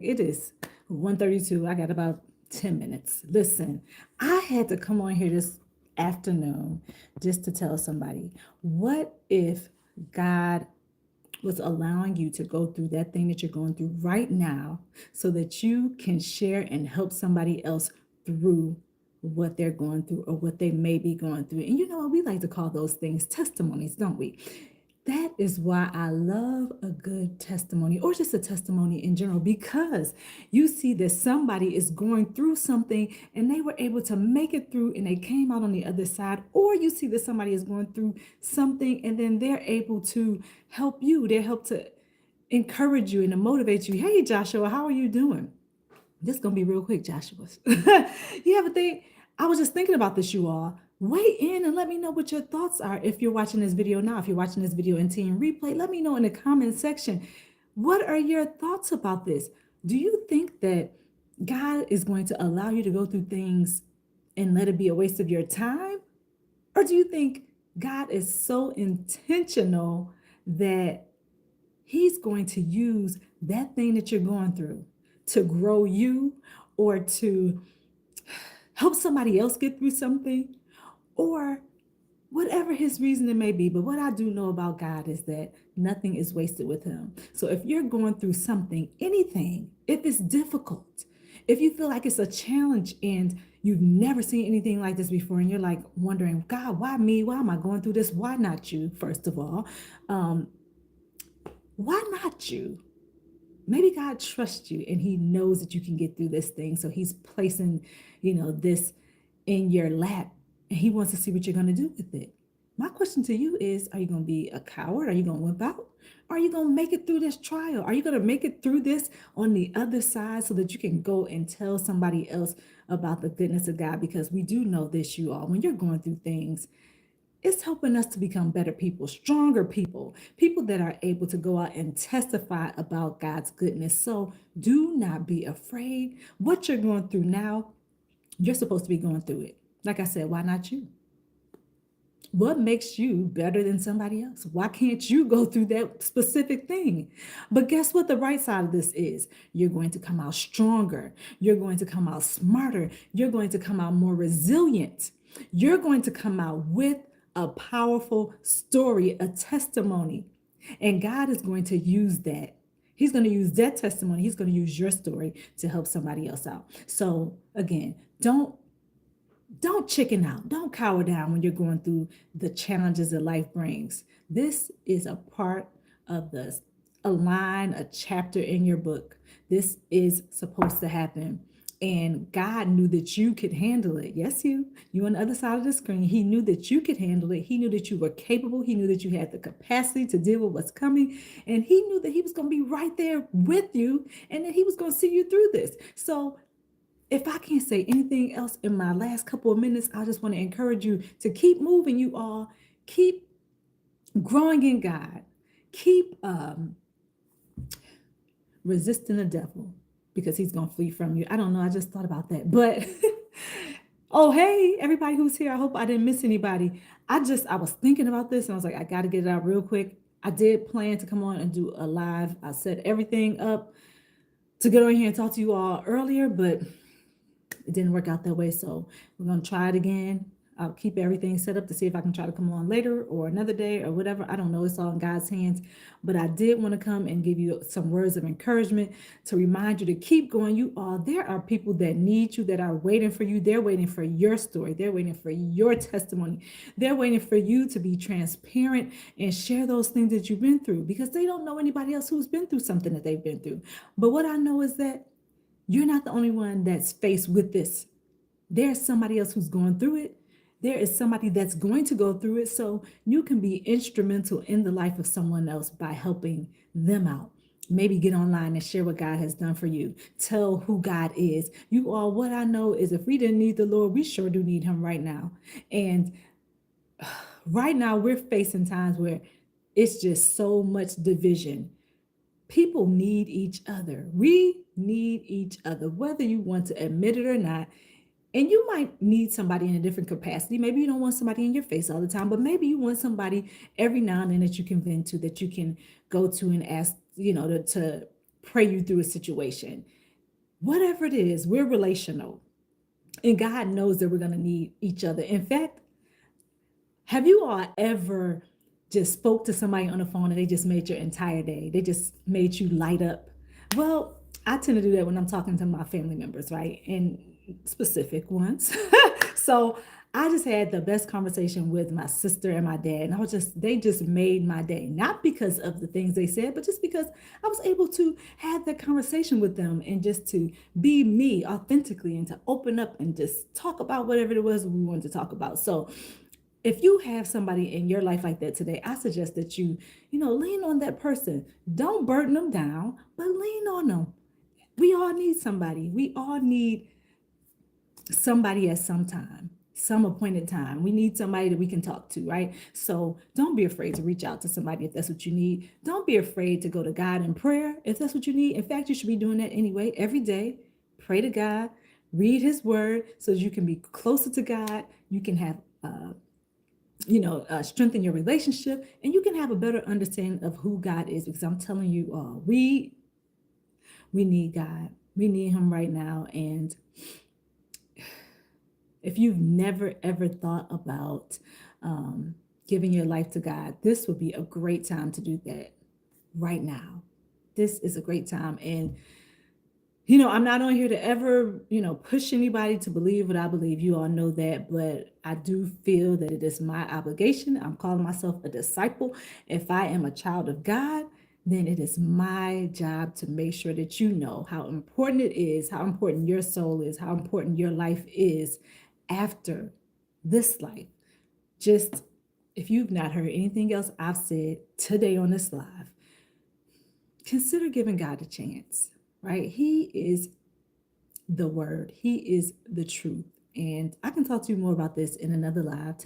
It is 1:32. I got about 10 minutes. Listen, I had to come on here this afternoon just to tell somebody, what if God was allowing you to go through that thing that you're going through right now so that you can share and help somebody else through what they're going through or what they may be going through. And you know what? We like to call those things testimonies, don't we? That is why I love a good testimony or just a testimony in general, because you see that somebody is going through something and they were able to make it through and they came out on the other side. Or you see that somebody is going through something and then they're able to help you. They help to encourage you and to motivate you. Hey, Joshua, how are you doing? This is gonna be real quick, Joshua. You ever think? I was just thinking about this, you all. Weigh in and let me know what your thoughts are. If you're watching this video now, if you're watching this video in TN replay, let me know in the comment section. What are your thoughts about this? Do you think that God is going to allow you to go through things and let it be a waste of your time? Or do you think God is so intentional that He's going to use that thing that you're going through to grow you or to help somebody else get through something or whatever his reason it may be? But what I do know about God is that nothing is wasted with him. So if you're going through something, anything, if it's difficult, if you feel like it's a challenge and you've never seen anything like this before, and you're like wondering, God, why me? Why am I going through this? Why not you? First of all, um, why not you? Maybe God trusts you and he knows that you can get through this thing. So he's placing, this in your lap and he wants to see what you're going to do with it. My question to you is, are you going to be a coward? Are you going to wimp out? Are you going to make it through this trial? Are you going to make it through this on the other side so that you can go and tell somebody else about the goodness of God? Because we do know this, you all, when you're going through things, it's helping us to become better people, stronger people, people that are able to go out and testify about God's goodness. So do not be afraid. What you're going through now, you're supposed to be going through it. Like I said, why not you? What makes you better than somebody else? Why can't you go through that specific thing? But guess what the right side of this is? You're going to come out stronger. You're going to come out smarter. You're going to come out more resilient. You're going to come out with a powerful story, a testimony. And God is going to use that. He's going to use that testimony. He's going to use your story to help somebody else out. So again, don't chicken out. Don't cower down when you're going through the challenges that life brings. This is a part of a line, a chapter in your book. This is supposed to happen. And God knew that you could handle it. Yes, you on the other side of the screen. He knew that you could handle it. He knew that you were capable. He knew that you had the capacity to deal with what's coming. And he knew that he was going to be right there with you and that he was going to see you through this. So if I can't say anything else in my last couple of minutes, I just want to encourage you to keep moving, you all. Keep growing in God. Keep resisting the devil because he's going to flee from you. I don't know. I just thought about that. But, oh, hey, everybody who's here. I hope I didn't miss anybody. I was thinking about this and I was like, I got to get it out real quick. I did plan to come on and do a live. I set everything up to get on here and talk to you all earlier, but it didn't work out that way. So we're going to try it again. I'll keep everything set up to see if I can try to come on later or another day or whatever. I don't know. It's all in God's hands. But I did want to come and give you some words of encouragement to remind you to keep going. You all, there are people that need you, that are waiting for you. They're waiting for your story. They're waiting for your testimony. They're waiting for you to be transparent and share those things that you've been through because they don't know anybody else who's been through something that they've been through. But what I know is that you're not the only one that's faced with this. There's somebody else who's going through it. There is somebody that's going to go through it. So you can be instrumental in the life of someone else by helping them out. Maybe get online and share what God has done for you. Tell who God is. You all, what I know is if we didn't need the Lord, we sure do need him right now. And right now we're facing times where it's just so much division. People need each other. We need each other, whether you want to admit it or not. And you might need somebody in a different capacity. Maybe you don't want somebody in your face all the time, but maybe you want somebody every now and then that you can vent to, that you can go to and ask, to pray you through a situation. Whatever it is, we're relational. And God knows that we're going to need each other. In fact, have you all ever just spoke to somebody on the phone and they just made your entire day? They just made you light up. Well, I tend to do that when I'm talking to my family members, right? And specific ones. So I just had the best conversation with my sister and my dad. And they just made my day. Not because of the things they said, but just because I was able to have that conversation with them and just to be me authentically and to open up and just talk about whatever it was we wanted to talk about. So if you have somebody in your life like that today, I suggest that lean on that person. Don't burden them down, but lean on them. We all need somebody. We all need somebody at some time, some appointed time. We need somebody that we can talk to, right? So don't be afraid to reach out to somebody if that's what you need. Don't be afraid to go to God in prayer if that's what you need. In fact, you should be doing that anyway, every day. Pray to God, read his word so that you can be closer to God. You can have strengthen your relationship, and you can have a better understanding of who God is. Because I'm telling you all, we need God. We need him right now. And if you've never ever thought about giving your life to God, this would be a great time to do that right now. This is a great time. And I'm not on here to ever, push anybody to believe what I believe. You all know that, but I do feel that it is my obligation. I'm calling myself a disciple. If I am a child of God, then it is my job to make sure that you know how important it is, how important your soul is, how important your life is after this life. Just if you've not heard anything else I've said today on this live, consider giving God a chance. Right? He is the word. He is the truth. And I can talk to you more about this in another live.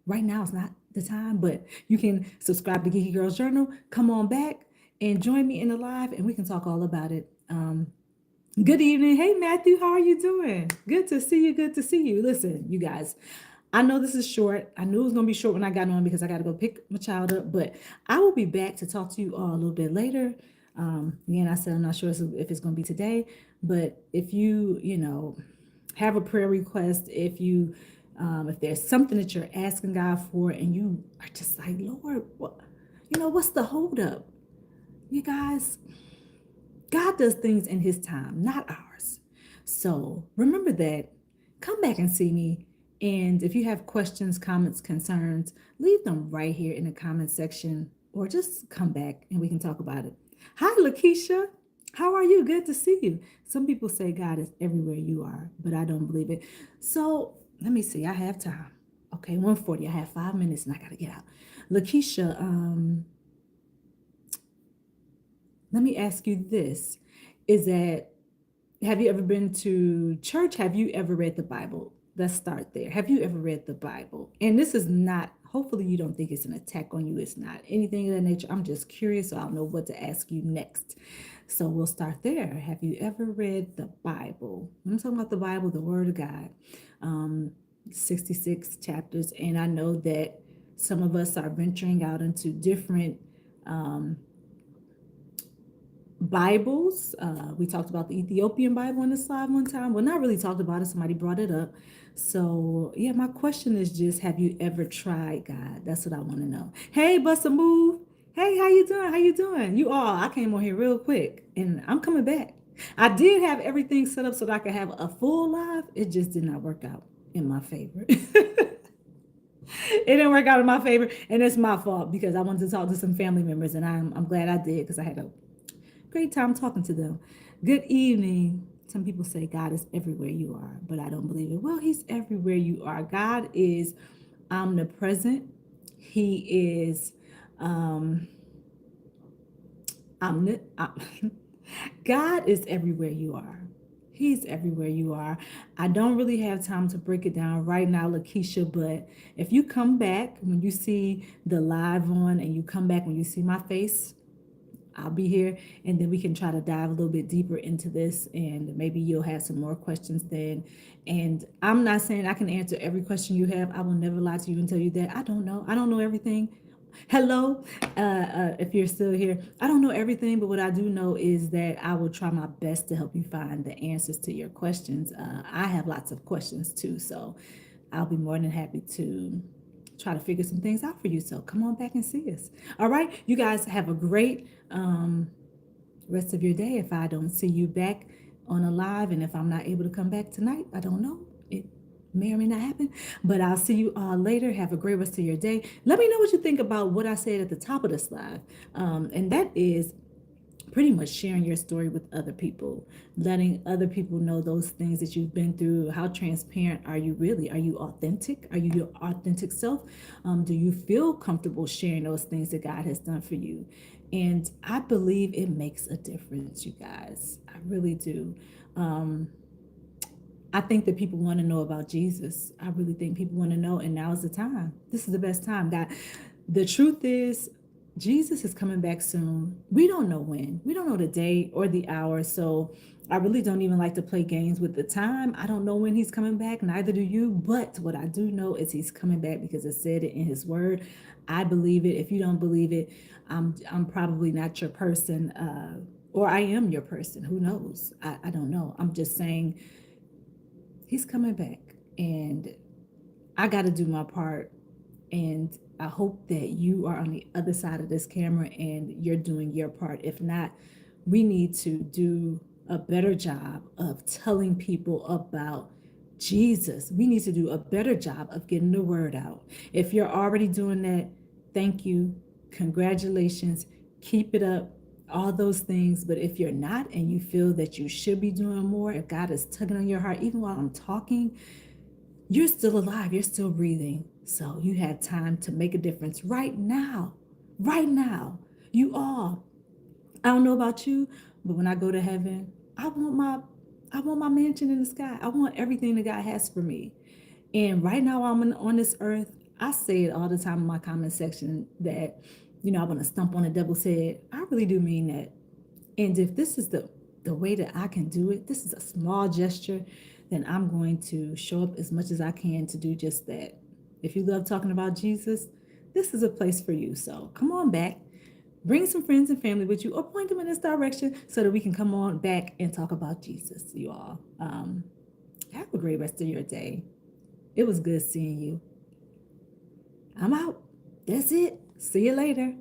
Right now is not the time, but you can subscribe to Geeky Girls Journal. Come on back and join me in the live and we can talk all about it. Good evening. Hey, Matthew, how are you doing? Good to see you. Good to see you. Listen, you guys, I know this is short. I knew it was going to be short when I got on because I got to go pick my child up, but I will be back to talk to you all a little bit later. Again, I said I'm not sure if it's going to be today, but if you have a prayer request, if there's something that you're asking God for, and you are just like, Lord, what's the holdup? You guys, God does things in His time, not ours. So remember that. Come back and see me. And if you have questions, comments, concerns, leave them right here in the comment section, or just come back and we can talk about it. Hi, Lakeisha. How are you? Good to see you. Some people say God is everywhere you are, but I don't believe it. So let me see. I have time. Okay, 1:40. I have 5 minutes and I got to get out. Lakeisha, let me ask you this. Have you ever been to church? Have you ever read the Bible? Let's start there. Have you ever read the Bible? And this is not, hopefully you don't think it's an attack on you. It's not anything of that nature. I'm just curious, so I'll know what to ask you next. So we'll start there. Have you ever read the Bible? I'm talking about the Bible, the Word of God, 66 chapters. And I know that some of us are venturing out into different Bibles. We talked about the Ethiopian Bible on the slide one time. Well, not really talked about it. Somebody brought it up. So yeah, my question is just, have you ever tried God? That's what I want to know. Hey, Bust a Move. Hey, how you doing? How you doing? I came on here real quick and I'm coming back. I did have everything set up so that I could have a full live. It just did not work out in my favor. It didn't work out in my favor, and it's my fault because I wanted to talk to some family members, and I'm glad I did because I had a great time talking to them. Good evening. Some people say God is everywhere you are, but I don't believe it. Well, He's everywhere you are. God is omnipresent. He is God is everywhere you are. He's everywhere you are. I don't really have time to break it down right now, Lakeisha, but if you come back when you see the live on and you come back when you see my face, I'll be here, and then we can try to dive a little bit deeper into this, and maybe you'll have some more questions then. And I'm not saying I can answer every question you have. I will never lie to you and tell you that I don't know. I don't know everything. Hello, if you're still here. I don't know everything, but what I do know is that I will try my best to help you find the answers to your questions. I have lots of questions too, so I'll be more than happy to try to figure some things out for you. So come on back and see us. All right, you guys have a great rest of your day. If I don't see you back on a live, and if I'm not able to come back tonight, I don't know. It may or may not happen, but I'll see you all later. Have a great rest of your day. Let me know what you think about what I said at the top of this live, and that is pretty much sharing your story with other people, letting other people know those things that you've been through. How transparent are you really? Are you authentic? Are you your authentic self? Do you feel comfortable sharing those things that God has done for you? And I believe it makes a difference, you guys. I really do. Um, I think that people want to know about Jesus. I really think people want to know, and now is the time. This is the best time. God, the truth is, Jesus is coming back soon. We don't know when. We don't know the day or the hour. So I really don't even like to play games with the time. I don't know when he's coming back. Neither do you. But what I do know is he's coming back because it said it in his word. I believe it. If you don't believe it, I'm probably not your person, or I am your person. Who knows? I don't know. I'm just saying he's coming back, and I got to do my part. And I hope that you are on the other side of this camera and you're doing your part. If not, we need to do a better job of telling people about Jesus. We need to do a better job of getting the word out. If you're already doing that, thank you. Congratulations. Keep it up. All those things. But if you're not and you feel that you should be doing more, if God is tugging on your heart, even while I'm talking, you're still alive, you're still breathing. So you have time to make a difference right now. Right now. You are. I don't know about you, but when I go to heaven, I want my mansion in the sky. I want everything that God has for me. And right now on this earth, I say it all the time in my comment section that, I want to stomp on the devil's head. I really do mean that. And if this is the way that I can do it, this is a small gesture, then I'm going to show up as much as I can to do just that. If you love talking about Jesus, this is a place for you. So come on back, bring some friends and family with you, or point them in this direction so that we can come on back and talk about Jesus, you all. Have a great rest of your day. It was good seeing you. I'm out. That's it. See you later.